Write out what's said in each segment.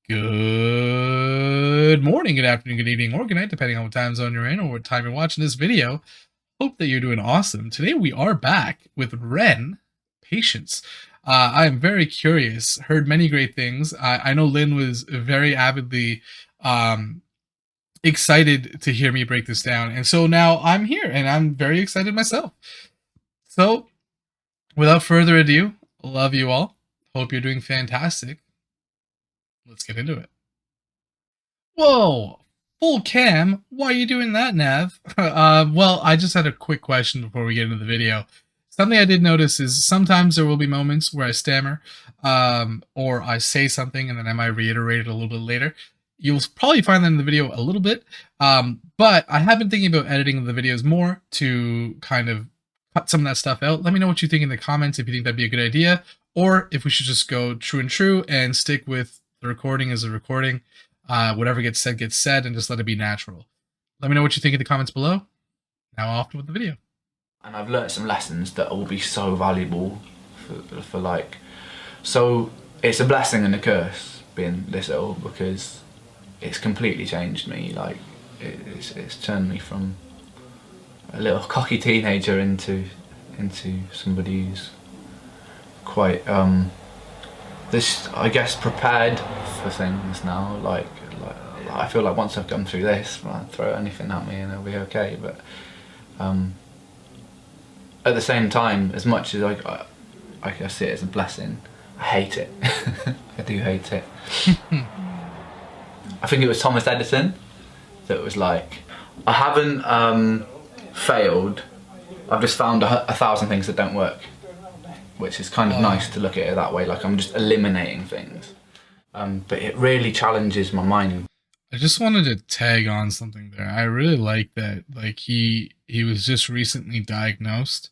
Good morning, good afternoon, good evening, or good night, depending on what time zone you're in or what time you're watching this video. Hope that you're doing awesome. Today we are back with Ren Patience. I am very curious, heard many great things. I know Lynn was very avidly um, excited to hear me break this down. And so now I'm here and I'm very excited myself. So without further ado, love you all. Hope you're doing fantastic. Let's get into it. Whoa, full cam? Why are you doing that, Nav? Well, I just had a quick question before we get into the video. Something I did notice is sometimes there will be moments where I stammer, or I say something and then I might reiterate it a little bit later. You'll probably find that in the video a little bit, but I have been thinking about editing the videos more to kind of cut some of that stuff out. Let me know what you think in the comments if you think that'd be a good idea, or if we should just go true and stick with the recording as a recording. Whatever gets said, and just let it be natural. Let me know what you think in the comments below. Now off with the video. And I've learnt some lessons that will be so valuable for like, so it's a blessing and a curse being this ill, because it's completely changed me. Like it's turned me from a little cocky teenager into somebody who's quite this, I guess, prepared for things now. Like I feel like once I've gone through this, I'll throw anything at me and it'll be okay. But at the same time, as much as I see it as a blessing, I hate it. I do hate it. I think it was Thomas Edison that was like, I haven't failed, I've just found a thousand things that don't work. Which is kind of nice to look at it that way, like I'm just eliminating things. But it really challenges my mind. I just wanted to tag on something there. I really like that. Like he was just recently diagnosed,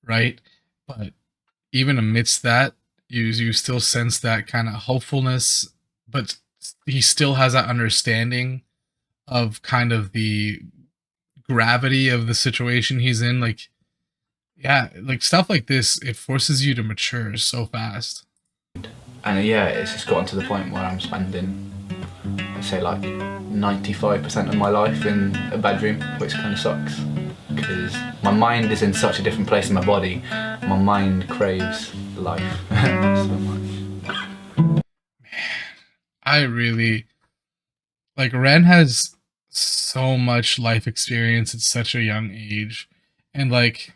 right? But even amidst that, you still sense that kind of hopefulness, but he still has that understanding of kind of the gravity of the situation he's in. Like, yeah, like stuff like this, it forces you to mature so fast. And yeah, it's just gotten to the point where I'm spending, I say, like 95% of my life in a bedroom, which kind of sucks, because my mind is in such a different place in my body. My mind craves life so much. Man, I really like Ren has so much life experience at such a young age, and like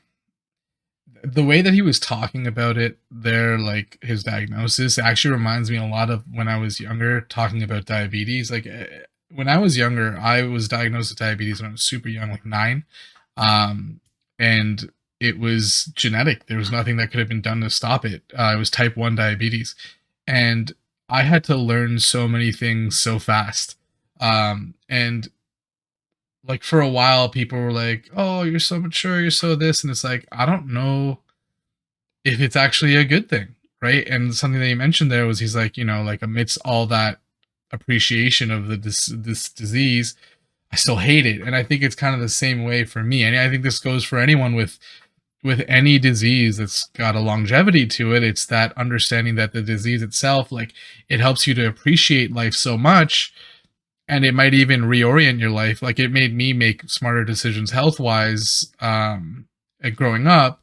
the way that he was talking about it there, like his diagnosis, actually reminds me a lot of when I was younger, talking about diabetes. Like when I was younger, I was diagnosed with diabetes when I was super young, like 9, and it was genetic. There was nothing that could have been done to stop it. It was type 1 diabetes, and I had to learn so many things so fast. And like for a while people were like, oh, you're so mature, you're so this, and it's like, I don't know if it's actually a good thing, right? And something that he mentioned there was, he's like, like amidst all that appreciation of this disease, I still hate it. And I think it's kind of the same way for me, and I think this goes for anyone with any disease that's got a longevity to it. It's that understanding that the disease itself, like, it helps you to appreciate life so much, and it might even reorient your life. Like it made me make smarter decisions health wise growing up,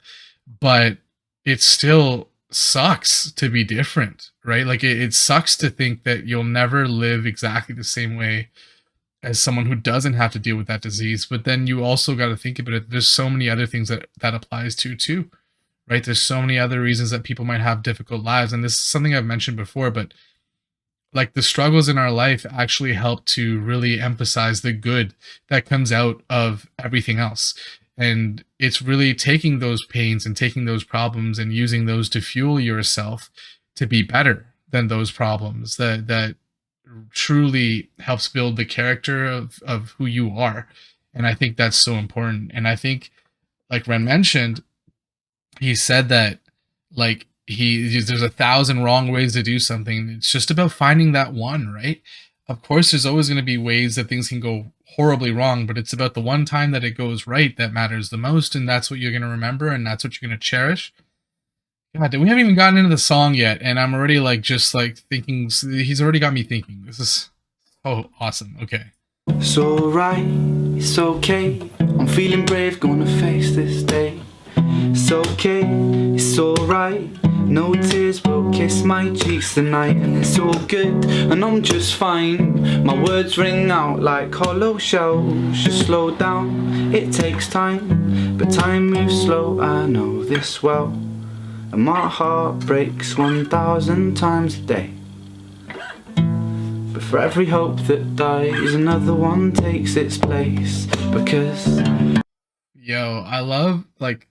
but it still sucks to be different, right? Like it sucks to think that you'll never live exactly the same way as someone who doesn't have to deal with that disease. But then you also got to think about it, there's so many other things that applies to too, right? There's so many other reasons that people might have difficult lives, and this is something I've mentioned before, but like the struggles in our life actually help to really emphasize the good that comes out of everything else. And it's really taking those pains and taking those problems and using those to fuel yourself to be better than those problems, that truly helps build the character of who you are. And I think that's so important. And I think, like Ren mentioned, he said that, like, there's 1,000 wrong ways to do something. It's just about finding that one, right? Of course there's always going to be ways that things can go horribly wrong, but it's about the one time that it goes right that matters the most, and that's what you're going to remember, and that's what you're going to cherish. God, we haven't even gotten into the song yet, and I'm already like just like thinking. He's already got me thinking. This is so awesome. Okay. It's alright, it's okay. I'm feeling brave, gonna face this day. It's okay, it's alright. No tears will kiss my cheeks tonight, and it's all good, and I'm just fine. My words ring out like hollow shells. Just slow down, it takes time, but time moves slow, I know this well. And my heart breaks 1,000 times a day. But for every hope that dies, another one takes its place. Because Yo, I love like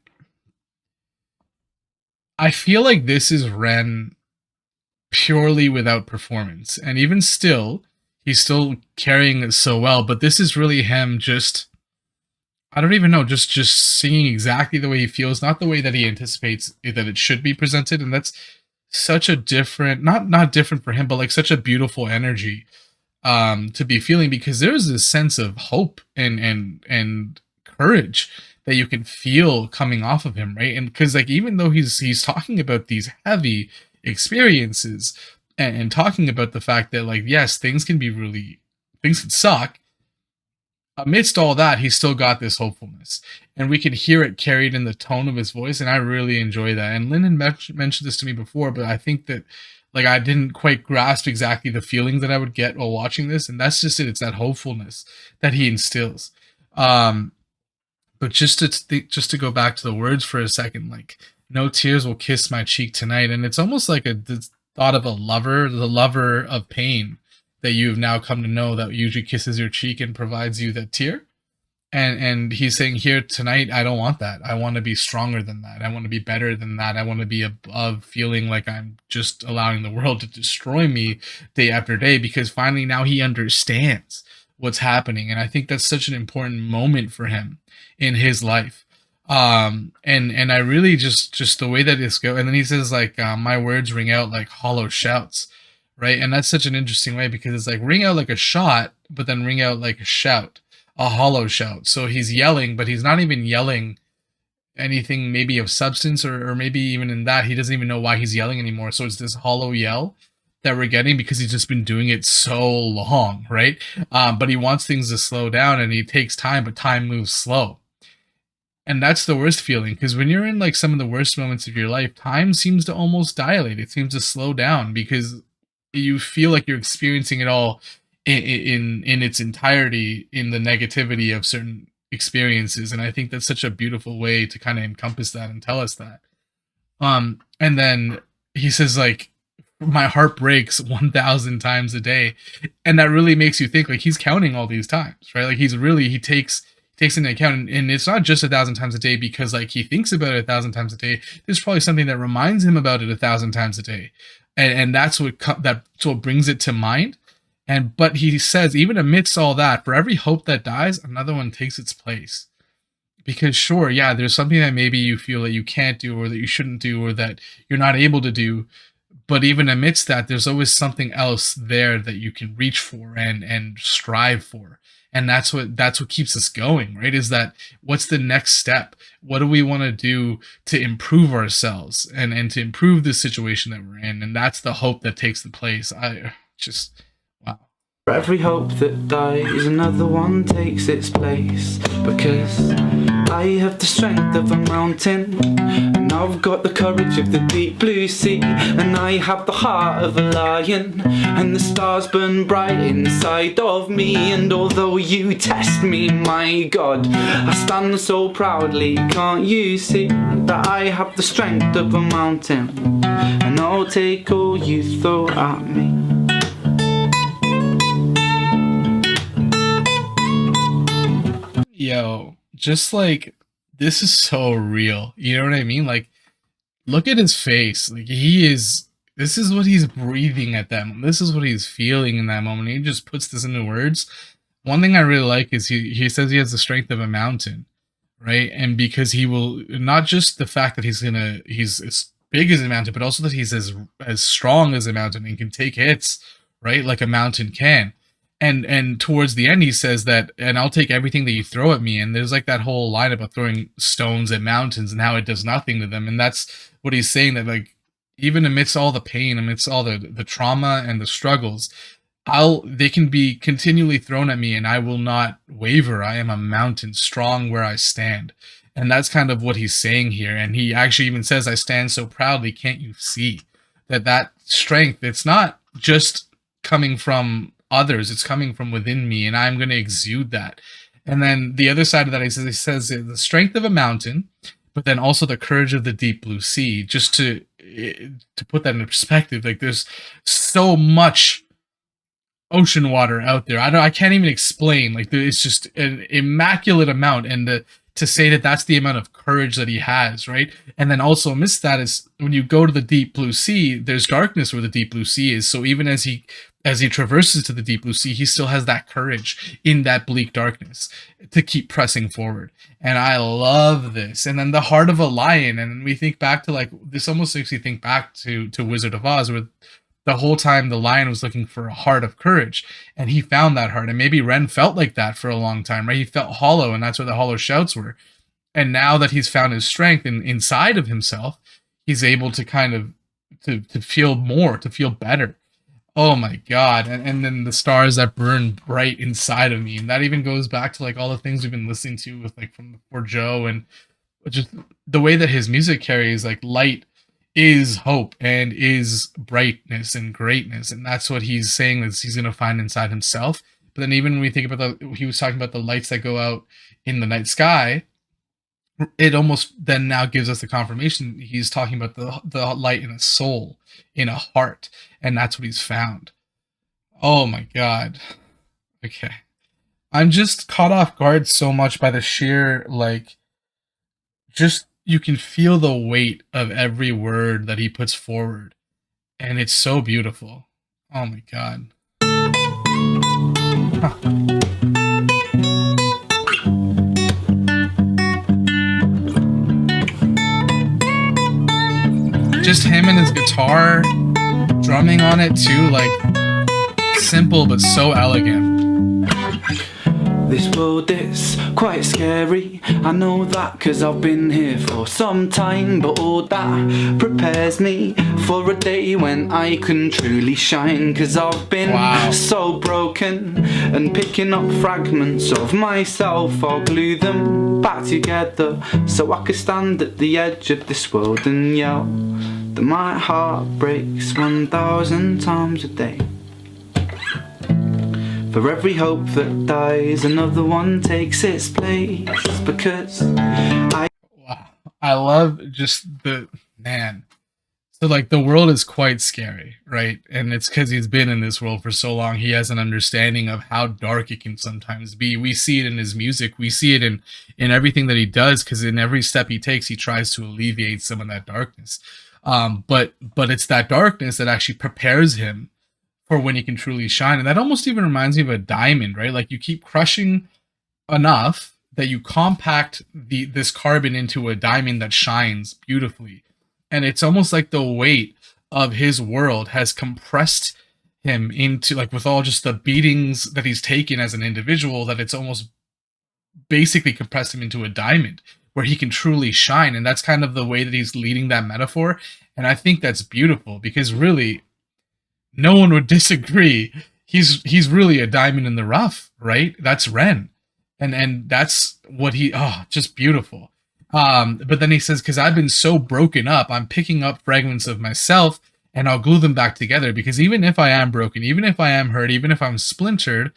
I feel like this is Ren purely without performance. And even still, he's still carrying it so well, but this is really him just I don't even know, just singing exactly the way he feels, not the way that he anticipates that it should be presented, and that's such a different not different for him, but like such a beautiful energy to be feeling because there's this sense of hope and courage that you can feel coming off of him, right? And because like even though he's talking about these heavy experiences and talking about the fact that like yes, things can suck, amidst all that, he's still got this hopefulness, and we can hear it carried in the tone of his voice, and I really enjoy that. And Lynn had mentioned this to me before, but I think that like I didn't quite grasp exactly the feeling that I would get while watching this, and that's just it. It's that hopefulness that he instills. Um, but just to go back to the words for a second, like no tears will kiss my cheek tonight, and it's almost like the thought of a lover, the lover of pain that you've now come to know that usually kisses your cheek and provides you that tear. And he's saying here tonight, I don't want that. I want to be stronger than that. I want to be better than that. I want to be above feeling like I'm just allowing the world to destroy me day after day, because finally now he understands what's happening. And I think that's such an important moment for him in his life. And I really just the way that it's go, and then he says like my words ring out like hollow shouts, right? And that's such an interesting way because it's like ring out like a shot, but then ring out like a shout, a hollow shout. So he's yelling, but he's not even yelling anything maybe of substance, or maybe even in that he doesn't even know why he's yelling anymore. So it's this hollow yell that we're getting because he's just been doing it so long, right? But he wants things to slow down, and he takes time, but time moves slow. And that's the worst feeling because when you're in like some of the worst moments of your life, time seems to almost dilate. It seems to slow down because you feel like you're experiencing it all in its entirety in the negativity of certain experiences. And I think that's such a beautiful way to kind of encompass that and tell us that. And then he says like my heart breaks 1,000 times a day, and that really makes you think like he's counting all these times, right? Like he takes into account, and it's not just 1,000 times a day because like he thinks about it 1,000 times a day. There's probably something that reminds him about it 1,000 times a day, and that's what brings it to mind. And but he says even amidst all that, for every hope that dies, another one takes its place. Because sure, yeah, there's something that maybe you feel that you can't do or that you shouldn't do or that you're not able to do, but even amidst that there's always something else there that you can reach for and strive for. And that's what keeps us going, right? Is that what's the next step? What do we want to do to improve ourselves and to improve the situation that we're in? And that's the hope that takes the place. I just wow. for every hope that dies, another one takes its place. Because I have the strength of a mountain, and I've got the courage of the deep blue sea, and I have the heart of a lion, and the stars burn bright inside of me. And although you test me, my God, I stand so proudly. Can't you see that I have the strength of a mountain, and I'll take all you throw at me. Yo, just like this is so real. You know what I mean? Like look at his face. Like this is what he's breathing at that moment. This is what he's feeling in that moment. He just puts this into words. One thing I really like is he says he has the strength of a mountain, right? And because he will not just the fact that he's as big as a mountain, but also that he's as strong as a mountain and can take hits, right? Like a mountain can. And towards the end he says that, and I'll take everything that you throw at me. And there's like that whole line about throwing stones at mountains and how it does nothing to them. And that's what he's saying, that like even amidst all the pain, amidst all the trauma and the struggles, they can be continually thrown at me and I will not waver. I am a mountain, strong where I stand. And that's kind of what he's saying here. And he actually even says, I stand so proudly, can't you see? That strength, it's not just coming from others, it's coming from within me, and I'm going to exude that. And then the other side of that, he says the strength of a mountain, but then also the courage of the deep blue sea. Just to put that in perspective, like there's so much ocean water out there. I can't even explain. Like it's just an immaculate amount, and to say that that's the amount of courage that he has, right? And then also amidst that is when you go to the deep blue sea, there's darkness where the deep blue sea is. So even as he traverses to the deep blue sea, he still has that courage in that bleak darkness to keep pressing forward. And I love this. And then the heart of a lion, and we think back to like this almost makes you think back to Wizard of Oz, where the whole time the lion was looking for a heart of courage, and he found that heart. And maybe Ren felt like that for a long time, right? He felt hollow, and that's where the hollow shouts were. And now that he's found his strength inside of himself, he's able to kind of to feel more, to feel better. Oh my god. And then the stars that burn bright inside of me. And that even goes back to like all the things we've been listening to with like from For Joe, and just the way that his music carries like light is hope and is brightness and greatness. And that's what he's saying that he's going to find inside himself. But then even when we think about he was talking about the lights that go out in the night sky, it almost then now gives us the confirmation he's talking about the light in a soul, in a heart, and that's what he's found. Oh my god. Okay. I'm just caught off guard so much by the sheer like just you can feel the weight of every word that he puts forward, and it's so beautiful. Oh my god. Huh. Just him and his guitar drumming on it too, like simple but so elegant. This world is quite scary, I know that cause I've been here for some time. But all that prepares me for a day when I can truly shine. Cause I've been so broken, and picking up fragments of myself, I'll glue them back together so I can stand at the edge of this world and yell that my heart breaks 1,000 times a day. For every hope that dies, another one takes its place. Because I love just the man. So like the world is quite scary, right? And it's because he's been in this world for so long. He has an understanding of how dark it can sometimes be. We see it in his music. We see it in everything that he does, because in every step he takes, he tries to alleviate some of that darkness. But it's that darkness that actually prepares him for when he can truly shine. And that almost even reminds me of a diamond, right? Like you keep crushing enough that you compact this carbon into a diamond that shines beautifully. And it's almost like the weight of his world has compressed him into, like, with all just the beatings that he's taken as an individual, that it's almost basically compressed him into a diamond where he can truly shine. And that's kind of the way that he's leading that metaphor. And I think that's beautiful, because really no one would disagree. He's really a diamond in the rough, right? That's Ren. And that's what just beautiful. But then he says, because I've been so broken up, I'm picking up fragments of myself and I'll glue them back together. Because even if I am broken, even if I am hurt, even if I'm splintered,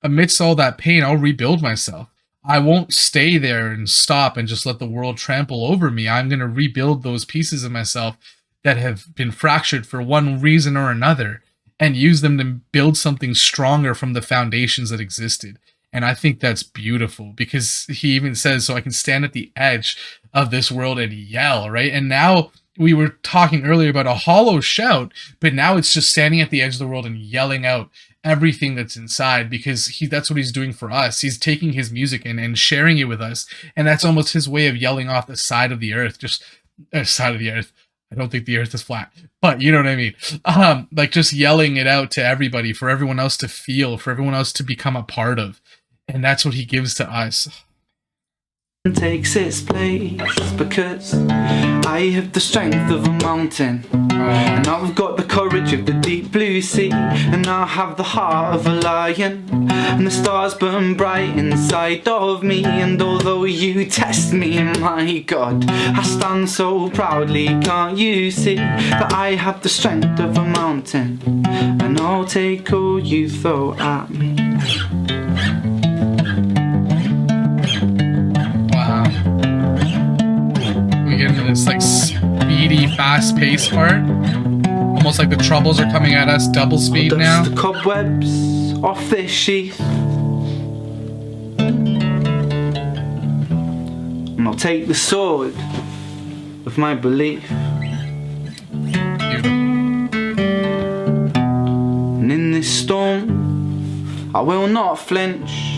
amidst all that pain, I'll rebuild myself. I won't stay there and stop and just let the world trample over me. I'm going to rebuild those pieces of myself that have been fractured for one reason or another, and use them to build something stronger from the foundations that existed. And I think that's beautiful, because he even says, so I can stand at the edge of this world and yell, right? And now we were talking earlier about a hollow shout, but now it's just standing at the edge of the world and yelling out everything that's inside, because that's what he's doing for us. He's taking his music and sharing it with us. And that's almost his way of yelling off the side of the earth, side of the earth, I don't think the earth is flat, but you know what I mean. Like just yelling it out to everybody, for everyone else to feel, for everyone else to become a part of. And that's what he gives to us. Takes its place because I have the strength of a mountain, and I've got the courage of the deep blue sea, and I have the heart of a lion, and the stars burn bright inside of me. And although you test me, my God, I stand so proudly. Can't you see that I have the strength of a mountain, and I'll take all you throw at me. Into this like speedy, fast-paced part, almost like the troubles are coming at us double speed now. The cobwebs off this sheath, and I'll take the sword of my belief. Beautiful. And in this storm, I will not flinch.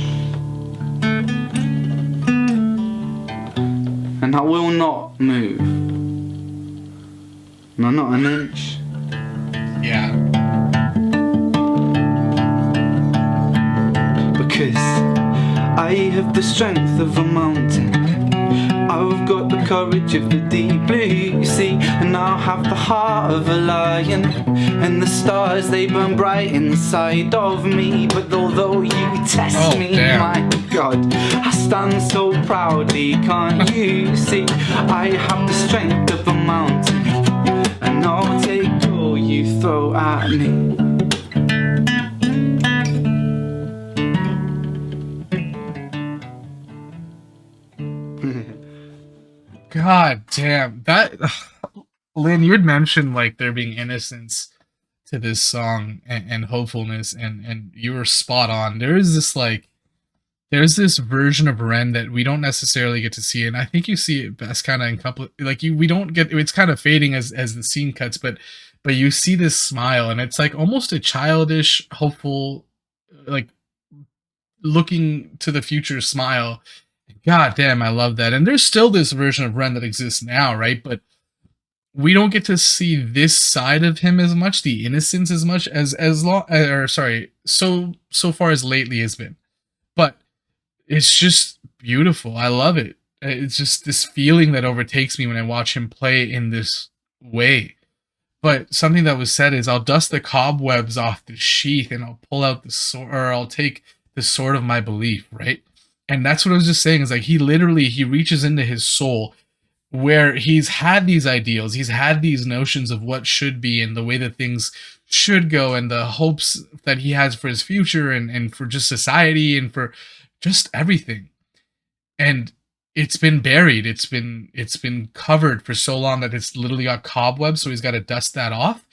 And I will not move. No, not an inch. Yeah. Because I have the strength of a mountain, I've got the courage of the deep blue sea, and I'll have the heart of a lion, and the stars they burn bright inside of me. But although you test me, my God, I stand so proudly. Can't you see I have the strength of a mountain, and I'll take all you throw at me. God damn that. Lynn, you had mentioned like there being innocence to this song and hopefulness, and you were spot on. There's this version of Ren that we don't necessarily get to see, and I think you see it best kind of in couple, like we don't get, it's kind of fading as the scene cuts, but you see this smile, and it's like almost a childish, hopeful, like looking to the future smile. God damn, I love that. And there's still this version of Ren that exists now, right? But we don't get to see this side of him as much, the innocence as much so far as lately has been. But it's just beautiful. I love it. It's just this feeling that overtakes me when I watch him play in this way. But something that was said is, I'll dust the cobwebs off the sheath and I'll pull out the sword, or I'll take the sword of my belief, right? And that's what I was just saying, is like he reaches into his soul, where he's had these ideals, he's had these notions of what should be and the way that things should go, and the hopes that he has for his future and for just society and for just everything. And it's been buried, it's been covered for so long that it's literally got cobwebs, so he's got to dust that off.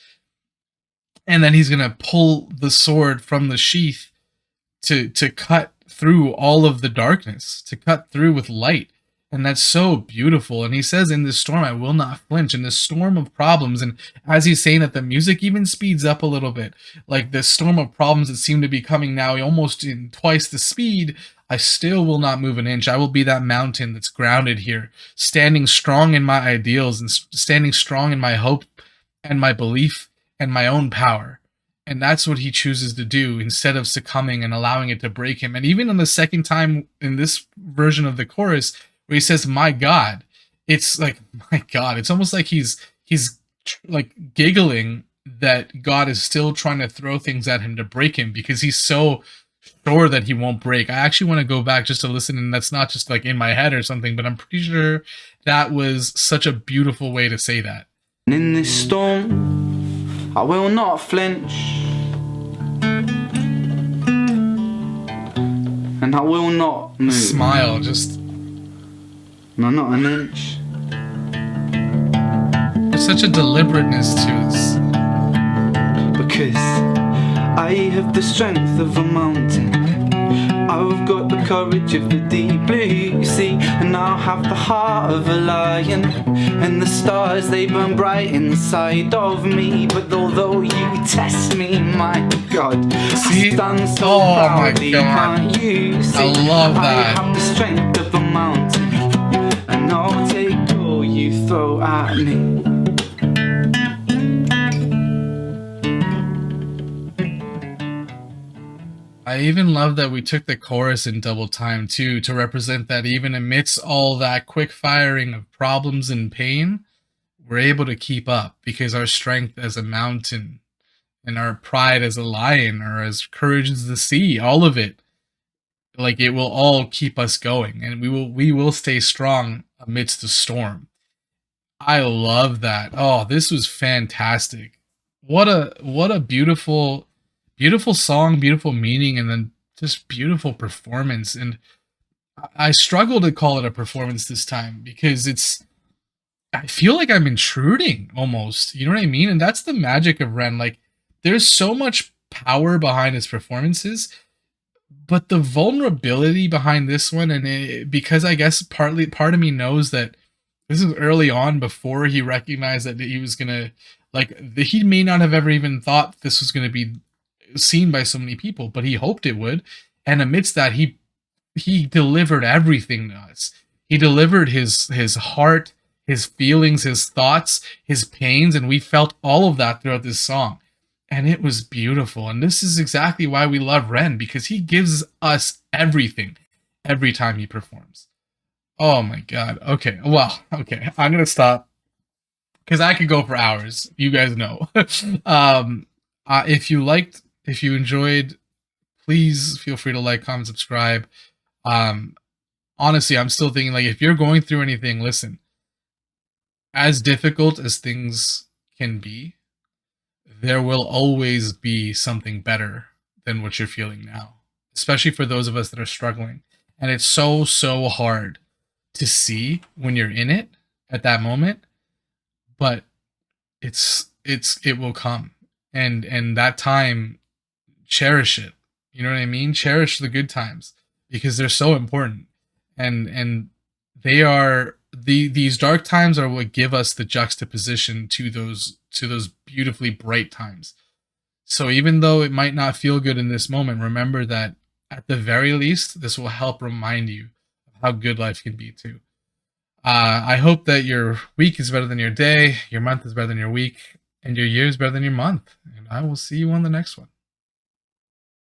And then he's gonna pull the sword from the sheath to cut through all of the darkness, to cut through with light. And that's so beautiful. And he says, in this storm I will not flinch, in this storm of problems. And as he's saying that, the music even speeds up a little bit, like the storm of problems that seem to be coming now almost in twice the speed, I still will not move an inch. I will be that mountain that's grounded here, standing strong in my ideals and standing strong in my hope and my belief and my own power. And that's what he chooses to do, instead of succumbing and allowing it to break him. And even on the second time in this version of the chorus, where he says, my God, it's like, my God, it's almost like he's like giggling that God is still trying to throw things at him to break him, because he's so sure that he won't break. I actually want to go back just to listen, and that's not just like in my head or something, but I'm pretty sure that was such a beautiful way to say that. In this storm, I will not flinch, and I will not move. Smile, just... No, not an inch. There's such a deliberateness to this. Because I have the strength of a mountain, I've got the courage of the deep blue sea, and I'll have the heart of a lion, and the stars they burn bright inside of me. But although you test me, my God, see? I stand so proudly. Can't you see? I love that. I have the strength of a mountain, and I'll take all you throw at me. I even love that we took the chorus in double time too to represent that even amidst all that quick firing of problems and pain, we're able to keep up because our strength as a mountain and our pride as a lion or as courage as the sea, all of it, like it will all keep us going and we will stay strong amidst the storm. I love that. Oh, this was fantastic. What a beautiful song, beautiful meaning, and then just beautiful performance. And I struggle to call it a performance this time because I feel like I'm intruding almost. You know what I mean? And that's the magic of Ren. Like there's so much power behind his performances, but the vulnerability behind this one, and because I guess partly part of me knows that this is early on before he recognized that he was gonna he may not have ever even thought this was gonna be seen by so many people, but he hoped it would. And amidst that, he delivered everything to us. He delivered his heart, his feelings, his thoughts, his pains, and we felt all of that throughout this song. And it was beautiful. And this is exactly why we love Ren, because he gives us everything every time he performs. Oh my god. Okay. Well, okay. I'm gonna stop because I could go for hours. You guys know. um, if you enjoyed, please feel free to like, comment, subscribe. Um, honestly, I'm still thinking like if you're going through anything, listen. As difficult as things can be, there will always be something better than what you're feeling now, especially for those of us that are struggling. And it's so hard to see when you're in it at that moment, but it will come. And that time, cherish it. You know what I mean? Cherish the good times because they're so important. And they are these dark times are what give us the juxtaposition to those beautifully bright times. So even though it might not feel good in this moment, remember that at the very least, this will help remind you of how good life can be too. I hope that your week is better than your day, your month is better than your week, and your year is better than your month. And I will see you on the next one.